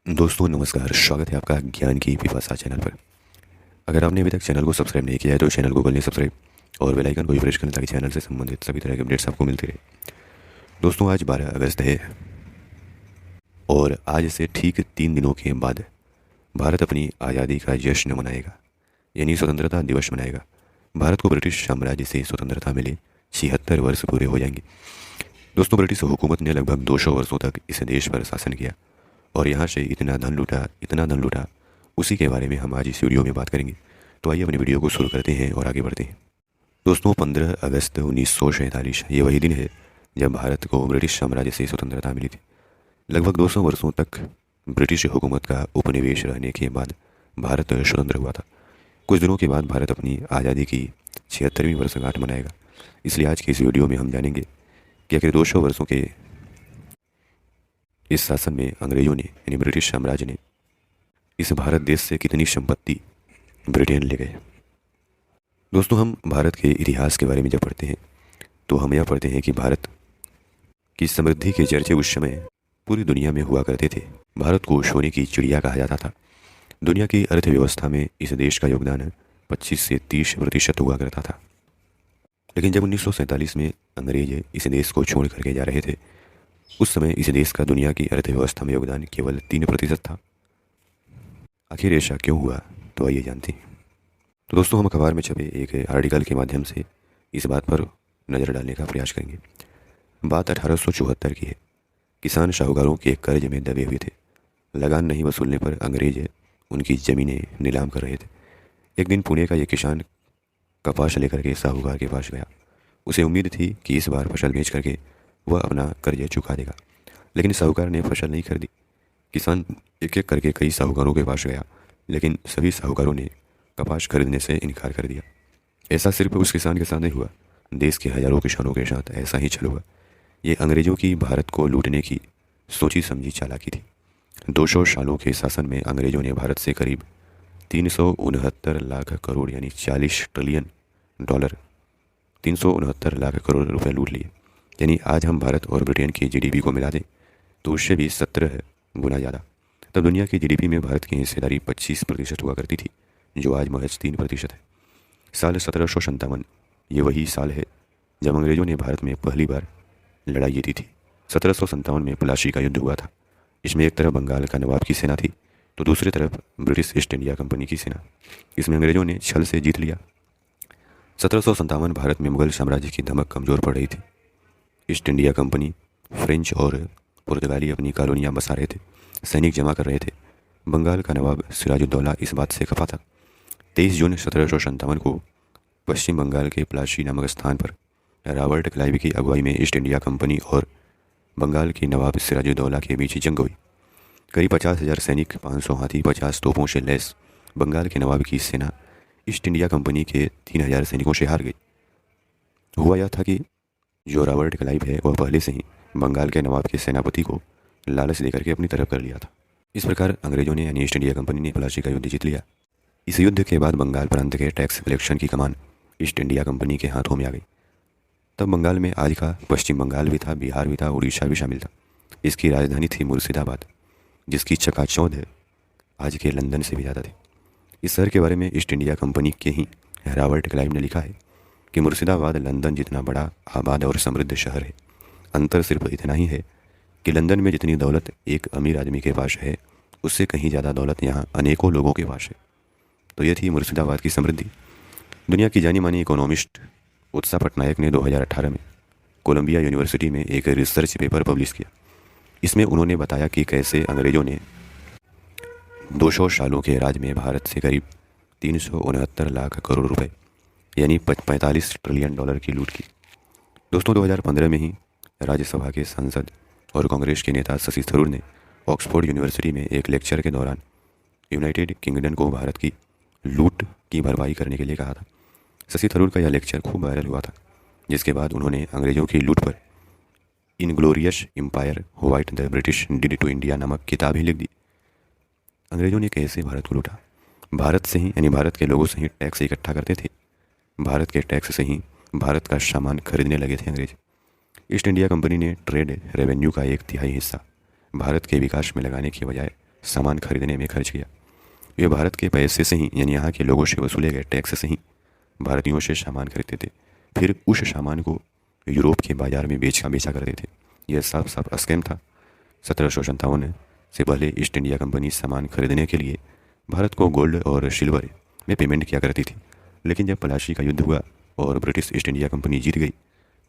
दोस्तों नमस्कार, स्वागत है आपका ज्ञान की पिपासा चैनल पर। अगर आपने अभी तक चैनल को सब्सक्राइब नहीं किया है तो चैनल को कर लें सब्सक्राइब और बेल आइकन को भी प्रेस करें ताकि चैनल से संबंधित सभी तरह के अपडेट्स आपको मिलते रहे। दोस्तों आज 12 अगस्त है और आज से ठीक 3 दिनों के बाद भारत अपनी आज़ादी का जश्न मनाएगा, यानी स्वतंत्रता दिवस मनाएगा। भारत को ब्रिटिश साम्राज्य से स्वतंत्रता मिले 76 वर्ष पूरे हो जाएंगे। दोस्तों ब्रिटिश हुकूमत ने लगभग 200 वर्षों तक इस देश पर शासन किया और यहाँ से इतना धन लूटा, उसी के बारे में हम आज इस वीडियो में बात करेंगे। तो आइए अपनी वीडियो को शुरू करते हैं और आगे बढ़ते हैं। दोस्तों 15 अगस्त 1947 ये वही दिन है जब भारत को ब्रिटिश साम्राज्य से स्वतंत्रता मिली थी। लगभग 200 वर्षों तक ब्रिटिश हुकूमत का उपनिवेश रहने के बाद भारत स्वतंत्र हुआ था। कुछ दिनों के बाद भारत अपनी आज़ादी की 76वीं वर्षगांठ मनाएगा। इसलिए आज की इस वीडियो में हम जानेंगे कि आखिर 200 वर्षों के इस शासन में अंग्रेजों ने यानी ब्रिटिश साम्राज्य ने इस भारत देश से कितनी संपत्ति ब्रिटेन ले गए। दोस्तों हम भारत के इतिहास के बारे में जब पढ़ते हैं तो हम यह पढ़ते हैं कि भारत की समृद्धि के चर्चे उस समय पूरी दुनिया में हुआ करते थे। भारत को सोने की चिड़िया कहा जाता था। दुनिया की अर्थव्यवस्था में इस देश का योगदान 25 से 30% हुआ करता था। लेकिन जब 1947 में अंग्रेज इस देश को छोड़ करके जा रहे थे, उस समय इस देश का दुनिया की अर्थव्यवस्था में योगदान केवल 3% था। आखिर ऐसा क्यों हुआ, तो आइए जानते हैं। तो दोस्तों हम अखबार में छपे एक आर्टिकल के माध्यम से इस बात पर नज़र डालने का प्रयास करेंगे। बात 1874 की है। किसान साहूकारों के कर्ज में दबे हुए थे। लगान नहीं वसूलने पर अंग्रेज उनकी ज़मीनें नीलाम कर रहे थे। एक दिन पुणे का ये किसान कपास लेकर के साहूकार के पास गया। उसे उम्मीद थी कि इस बार फसल बेच करके वह अपना कर्ज चुका देगा, लेकिन साहूकार ने फसल नहीं खरीदी। किसान एक एक करके कई साहूकारों के पास गया, लेकिन सभी साहूकारों ने कपास खरीदने से इनकार कर दिया। ऐसा सिर्फ उस किसान के साथ नहीं हुआ, देश के हजारों किसानों के साथ ऐसा ही छल हुआ। ये अंग्रेजों की भारत को लूटने की सोची समझी चालाकी थी। 200 सालों के शासन में अंग्रेजों ने भारत से करीब 369 लाख करोड़ यानी 40 ट्रिलियन डॉलर 369 लाख करोड़ रुपए लूट लिए। यानी आज हम भारत और ब्रिटेन की जीडीपी को मिला दें तो उससे भी 17 गुना ज़्यादा। तब दुनिया की जीडीपी में भारत की हिस्सेदारी 25% हुआ करती थी, जो आज महज 3% है। साल 1757 ये वही साल है जब अंग्रेजों ने भारत में पहली बार लड़ाई जीती थी। 1757 में प्लासी का युद्ध हुआ था। इसमें एक तरफ बंगाल का नवाब की सेना थी तो दूसरी तरफ ब्रिटिश ईस्ट इंडिया कंपनी की सेना। इसमें अंग्रेजों ने छल से जीत लिया। 1757 भारत में मुगल साम्राज्य की धमक कमज़ोर पड़ रही थी। ईस्ट इंडिया कंपनी, फ्रेंच और पुर्तगाली अपनी कॉलोनियाँ बसा रहे थे, सैनिक जमा कर रहे थे। बंगाल का नवाब सिराजुद्दौला इस बात से खफा था। 23 जून 1757 को पश्चिम बंगाल के प्लासी नामक स्थान पर रॉबर्ट क्लाइव की अगुवाई में ईस्ट इंडिया कंपनी और बंगाल के नवाब सिराजुद्दौला के बीच जंग हुई। करीब 50,000 सैनिक, 500 हाथी, 50 तोपों से लैस बंगाल के नवाब की सेना ईस्ट इंडिया कंपनी के 3,000 सैनिकों से हार गई। हुआ यह था कि जो रॉबर्ट क्लाइव है वह पहले से ही बंगाल के नवाब के सेनापति को लालच देकर के अपनी तरफ कर लिया था। इस प्रकार अंग्रेजों ने यानी ईस्ट इंडिया कंपनी ने प्लासी का युद्ध जीत लिया। इस युद्ध के बाद बंगाल प्रांत के टैक्स कलेक्शन की कमान ईस्ट इंडिया कंपनी के हाथों में आ गई। तब बंगाल में आज का पश्चिम बंगाल भी था, बिहार भी था, उड़ीसा भी शामिल था। इसकी राजधानी थी मुर्शिदाबाद, जिसकी चकाचौंध आज के लंदन से भी ज़्यादा थी। इस शहर के बारे में ईस्ट इंडिया कंपनी के ही रॉबर्ट क्लाइव ने लिखा है कि मुर्शिदाबाद लंदन जितना बड़ा, आबाद और समृद्ध शहर है। अंतर सिर्फ इतना ही है कि लंदन में जितनी दौलत एक अमीर आदमी के पास है, उससे कहीं ज़्यादा दौलत यहाँ अनेकों लोगों के पास है। तो यह थी मुर्शिदाबाद की समृद्धि। दुनिया की जानी मानी इकोनॉमिस्ट उत्साह पटनायक ने 2018 में कोलंबिया यूनिवर्सिटी में एक रिसर्च पेपर पब्लिश किया। इसमें उन्होंने बताया कि कैसे अंग्रेजों ने 200 सालों के राज में भारत से करीब 369 लाख करोड़ रुपए यानी 45 ट्रिलियन डॉलर की लूट की। दोस्तों 2015 में ही राज्यसभा के सांसद और कांग्रेस के नेता शशि थरूर ने ऑक्सफोर्ड यूनिवर्सिटी में एक लेक्चर के दौरान यूनाइटेड किंगडम को भारत की लूट की भरपाई करने के लिए कहा था। शशि थरूर का यह लेक्चर खूब वायरल हुआ था, जिसके बाद उन्होंने अंग्रेजों की लूट पर inglorious empire what the British did to India नामक किताब ही लिख दी। अंग्रेजों ने कैसे भारत को लूटा? भारत से ही यानी भारत के लोगों से ही टैक्स इकट्ठा करते थे। भारत के टैक्स से ही भारत का सामान खरीदने लगे थे अंग्रेज। ईस्ट इंडिया कंपनी ने ट्रेड रेवेन्यू का 1/3 हिस्सा भारत के विकास में लगाने के बजाय सामान खरीदने में खर्च किया। वे भारत के पैसे से ही, यानी यहाँ के लोगों से वसूले गए टैक्स से ही भारतीयों से सामान खरीदते थे, फिर उस सामान को यूरोप के बाजार में बेचा करते थे। यह साफ साफ स्कैम था। 1757 से पहले ईस्ट इंडिया कंपनी सामान खरीदने के लिए भारत को गोल्ड और सिल्वर में पेमेंट किया करती थी, लेकिन जब पलाशी का युद्ध हुआ और ब्रिटिश ईस्ट इंडिया कंपनी जीत गई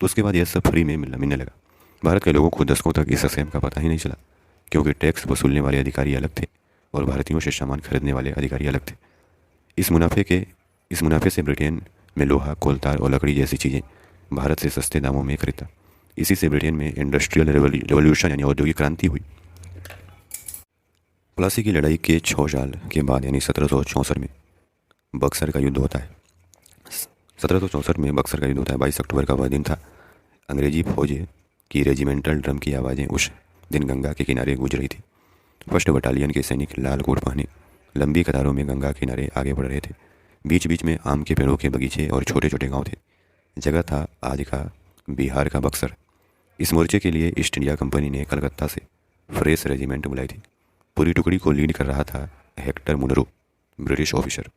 तो उसके बाद यह सब फ्री में मिलने लगा। भारत के लोगों को दशकों तक इस स्कैम का पता ही नहीं चला, क्योंकि टैक्स वसूलने वाले अधिकारी अलग थे और भारतीयों से सामान खरीदने वाले अधिकारी अलग थे। इस मुनाफे से ब्रिटेन में लोहा, कोलतार और लकड़ी जैसी चीज़ें भारत से सस्ते दामों में खरीदता। इसी से ब्रिटेन में इंडस्ट्रियल रेवोल्यूशन यानी औद्योगिक क्रांति हुई। प्लासी की लड़ाई के 6 साल के बाद यानी 1764 में बक्सर का युद्ध होता है। 1764 में बक्सर का युद्ध होता है। 22 अक्टूबर का वह दिन था। अंग्रेजी फौज की रेजिमेंटल ड्रम की आवाज़ें उस दिन गंगा के किनारे गूंज रही थी। फर्स्ट बटालियन के सैनिक लाल कोट पहने लंबी कतारों में गंगा किनारे आगे बढ़ रहे थे। बीच बीच में आम के पेड़ों के बगीचे और छोटे छोटे गांव थे। जगह था आज का बिहार का बक्सर। इस मोर्चे के लिए ईस्ट इंडिया कंपनी ने कलकत्ता से फ्रेश रेजिमेंट बुलाई थी। पूरी टुकड़ी को लीड कर रहा था हेक्टर मुनरो, ब्रिटिश ऑफिसर।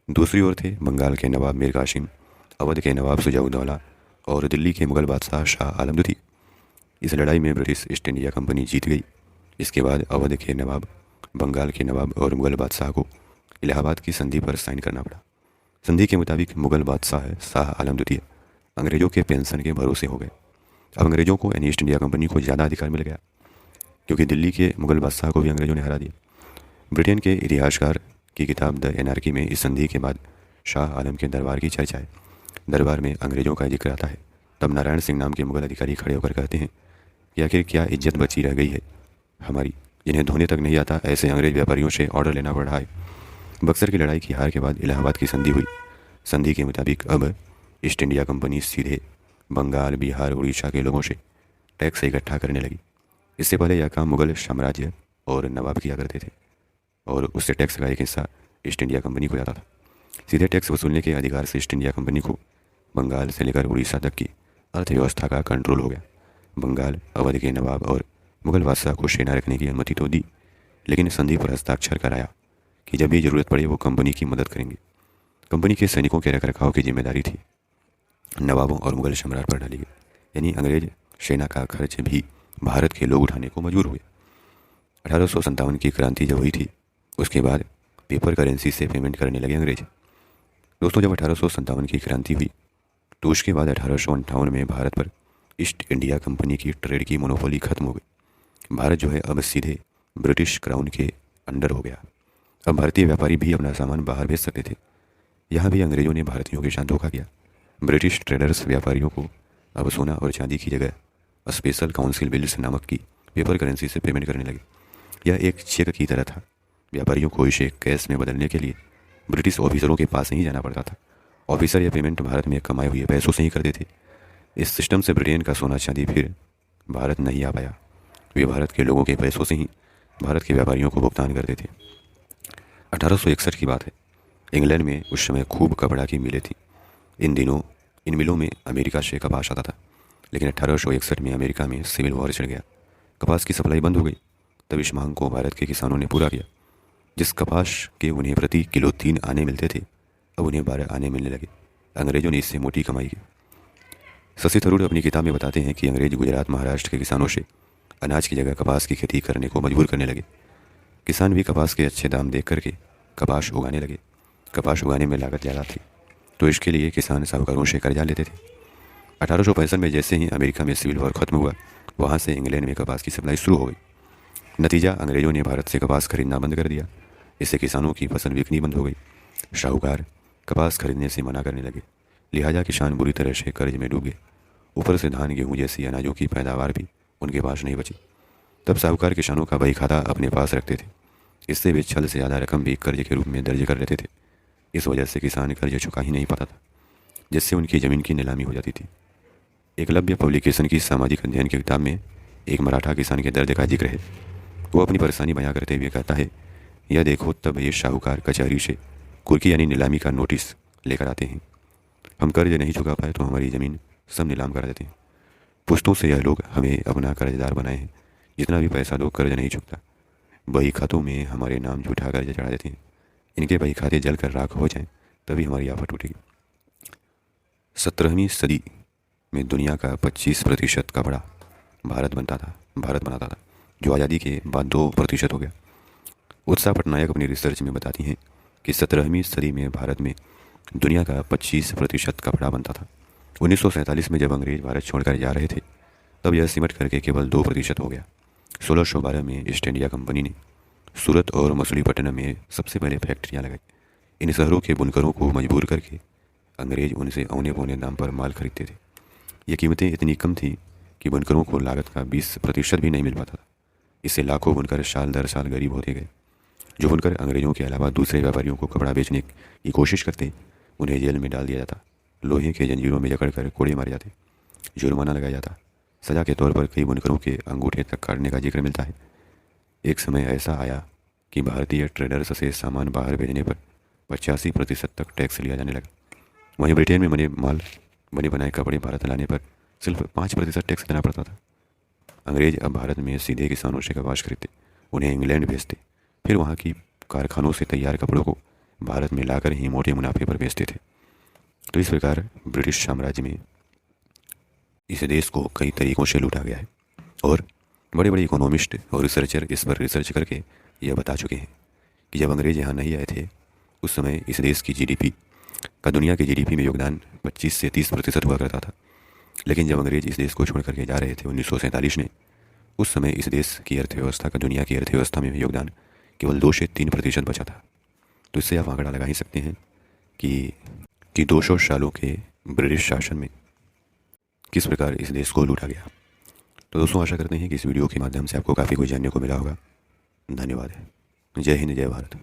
दूसरी ओर थे बंगाल के नवाब मीर कासिम, अवध के नवाब सुजाउद्दौला और दिल्ली के मुगल बादशाह शाह आलम द्वितीय। इस लड़ाई में ब्रिटिश ईस्ट इंडिया कंपनी जीत गई। इसके बाद अवध के नवाब, बंगाल के नवाब और मुगल बादशाह को इलाहाबाद की संधि पर साइन करना पड़ा। संधि के मुताबिक मुगल बादशाह शाह आलम द्वितीय अंग्रेजों के पेंशन के भरोसे हो गए। अब अंग्रेजों को यानी ईस्ट इंडिया कंपनी को ज़्यादा अधिकार मिल गया, क्योंकि दिल्ली के मुगल बादशाह को भी अंग्रेजों ने हरा दिया। ब्रिटेन के इतिहासकार की किताब द एनार्की में इस संधि के बाद शाह आलम के दरबार की चर्चा है। दरबार में अंग्रेजों का जिक्र आता है। तब नारायण सिंह नाम के मुगल अधिकारी खड़े होकर कहते हैं कि आखिर क्या इज्जत बची रह गई है हमारी, जिन्हें धोने तक नहीं आता ऐसे अंग्रेज व्यापारियों से ऑर्डर लेना पड़ रहा है। बक्सर की लड़ाई की हार के बाद इलाहाबाद की संधि हुई। संधि के मुताबिक अब ईस्ट इंडिया कंपनी सीधे बंगाल, बिहार, उड़ीसा के लोगों से टैक्स इकट्ठा करने लगी। इससे पहले यह काम मुगल साम्राज्य और नवाब किया करते थे और उससे टैक्स का एक हिस्सा ईस्ट इंडिया कंपनी को जाता था। सीधे टैक्स वसूलने के अधिकार से ईस्ट इंडिया कंपनी को बंगाल से लेकर उड़ीसा तक की अर्थव्यवस्था का कंट्रोल हो गया। बंगाल, अवध के नवाब और मुगल बादशाह को सेना रखने की अनुमति तो दी, लेकिन संधि पर हस्ताक्षर कराया कि जब भी जरूरत पड़े वो कंपनी की मदद करेंगे। कंपनी के सैनिकों के रखरखाव की जिम्मेदारी थी नवाबों और मुगल सम्राट पर डाली गई, यानी अंग्रेज सेना का खर्च भी भारत के लोग उठाने को मजबूर हुए। 1857 की क्रांति जब हुई थी उसके बाद पेपर करेंसी से पेमेंट करने लगे अंग्रेज। दोस्तों, जब 1857 की क्रांति हुई तो उसके बाद 1858 में भारत पर ईस्ट इंडिया कंपनी की ट्रेड की मोनोपोली खत्म हो गई। भारत जो है अब सीधे ब्रिटिश क्राउन के अंडर हो गया। अब भारतीय व्यापारी भी अपना सामान बाहर भेज सकते थे। यहाँ भी अंग्रेजों ने भारतीयों के साथ धोखा किया। ब्रिटिश ट्रेडर्स व्यापारियों को अब सोना और चांदी की जगह स्पेशल काउंसिल बिल्स नामक की पेपर करेंसी से पेमेंट करने लगे। यह एक चेक की तरह था। व्यापारियों को इसे कैश में बदलने के लिए ब्रिटिश ऑफिसरों के पास नहीं जाना पड़ता था। ऑफिसर यह पेमेंट भारत में कमाए हुए पैसों से ही करते थे। इस सिस्टम से ब्रिटेन का सोना चांदी फिर भारत नहीं आ पाया। वे भारत के लोगों के पैसों से ही भारत के व्यापारियों को भुगतान करते थे। 1861 की बात है। इंग्लैंड में उस समय खूब कपड़ा की मिलें थी। इन दिनों इन मिलों में अमेरिका से कपास आता था, लेकिन 1861 में अमेरिका में सिविल वॉर छिड़ गया। कपास की सप्लाई बंद हो गई। तब इस मांग को भारत के किसानों ने पूरा किया। जिस कपास के उन्हें प्रति किलो 3 आने मिलते थे, अब उन्हें 12 आने मिलने लगे। अंग्रेजों ने इससे मोटी कमाई की। शशि थरूर अपनी किताब में बताते हैं कि अंग्रेज गुजरात, महाराष्ट्र के किसानों से अनाज की जगह कपास की खेती करने को मजबूर करने लगे। किसान भी कपास के अच्छे दाम देख करके कपास उगाने लगे। कपास उगाने में लागत ज़्यादा थी, तो इसके लिए किसान साहूकारों से कर्जा लेते थे। 1865 में जैसे ही अमेरिका में सिविल वॉर खत्म हुआ, वहाँ से इंग्लैंड में कपास की सप्लाई शुरू हो गई। नतीजा, अंग्रेजों ने भारत से कपास खरीदना बंद कर दिया। इससे किसानों की फसल बिकनी बंद हो गई। साहूकार कपास खरीदने से मना करने लगे। लिहाजा किसान बुरी तरह से कर्ज में डूब गए। ऊपर से धान, गेहूँ जैसी अनाजों की पैदावार भी उनके पास नहीं बची। तब साहूकार किसानों का बही खाता अपने पास रखते थे। इससे वे छल से ज़्यादा रकम भी कर्ज के रूप में दर्ज कर लेते थे। इस वजह से किसान कर्ज चुका ही नहीं पाता था, जिससे उनकी ज़मीन की नीलामी हो जाती थी। एकलव्य पब्लिकेशन की सामाजिक अध्ययन की किताब में एक मराठा किसान के दर्द का जिक्र है। वो अपनी परेशानी बयां करते हुए कहता है, यह देखो, तब ये साहूकार कचहरी से कुर्की यानी नीलामी का नोटिस लेकर आते हैं। हम कर्ज नहीं चुका पाए तो हमारी ज़मीन सब नीलाम करा देते हैं। पुश्तों से यह लोग हमें अपना कर्जदार बनाए हैं। जितना भी पैसा दो कर्ज नहीं चुकता। बही खातों में हमारे नाम जुटा कर चढ़ा देते हैं। इनके बही खाते जल कर राख हो जाएं तभी हमारी आफत टूटेगी। 17वीं सदी में दुनिया का 25% कपड़ा भारत बनाता था, जो आज़ादी के बाद 2% हो गया। उत्साह पटनायक अपनी रिसर्च में बताती हैं कि 17वीं सदी में भारत में दुनिया का 25% कपड़ा बनता था। 1947 में जब अंग्रेज भारत छोड़कर जा रहे थे तब यह सिमट करके केवल 2% हो गया। 1612 में ईस्ट इंडिया कंपनी ने सूरत और मछलीपट्टनम में सबसे पहले फैक्ट्रियाँ लगाई। इन शहरों के बुनकरों को मजबूर करके अंग्रेज उनसे औने पौने दाम पर माल खरीदते थे। ये कीमतें इतनी कम थी कि बुनकरों को लागत का 20% भी नहीं मिल पाता था। इससे लाखों बुनकर साल दर साल गरीब होते गए। जो बुनकर अंग्रेजों के अलावा दूसरे व्यापारियों को कपड़ा बेचने की कोशिश करते, उन्हें जेल में डाल दिया जाता, लोहे के जंजीरों में जकड़ कर कोड़े मारे जाते, जुर्माना लगाया जाता। सज़ा के तौर पर कई बुनकरों के अंगूठे तक काटने का जिक्र मिलता है। एक समय ऐसा आया कि भारतीय ट्रेडर्स से सामान बाहर भेजने पर 85% तक टैक्स लिया जाने लगा। वहीं ब्रिटेन में बने बनाए कपड़े भारत लाने पर सिर्फ 5% टैक्स देना पड़ता था। अंग्रेज अब भारत में सीधे किसानों से कपास खरीदते, उन्हें इंग्लैंड भेजते, फिर वहाँ की कारखानों से तैयार कपड़ों को भारत में लाकर ही मोटे मुनाफे पर बेचते थे। तो इस प्रकार ब्रिटिश साम्राज्य में इस देश को कई तरीक़ों से लूटा गया है और बड़े बड़े इकोनॉमिस्ट और रिसर्चर इस पर रिसर्च करके यह बता चुके हैं कि जब अंग्रेज यहाँ नहीं आए थे उस समय इस देश की जीडीपी का दुनिया की जीडीपी में योगदान 25 से 30% हुआ करता था। लेकिन जब अंग्रेज इस देश को छोड़ करके जा रहे थे 1947 में, उस समय इस देश की अर्थव्यवस्था का दुनिया की अर्थव्यवस्था में योगदान केवल 2 से 3% बचा था। तो इससे आप आंकड़ा लगा ही सकते हैं कि 200 सालों के ब्रिटिश शासन में किस प्रकार इस देश को लूटा गया। तो दोस्तों, आशा करते हैं कि इस वीडियो के माध्यम से आपको काफ़ी कुछ जानने को मिला होगा। धन्यवाद। जय हिंद, जय भारत।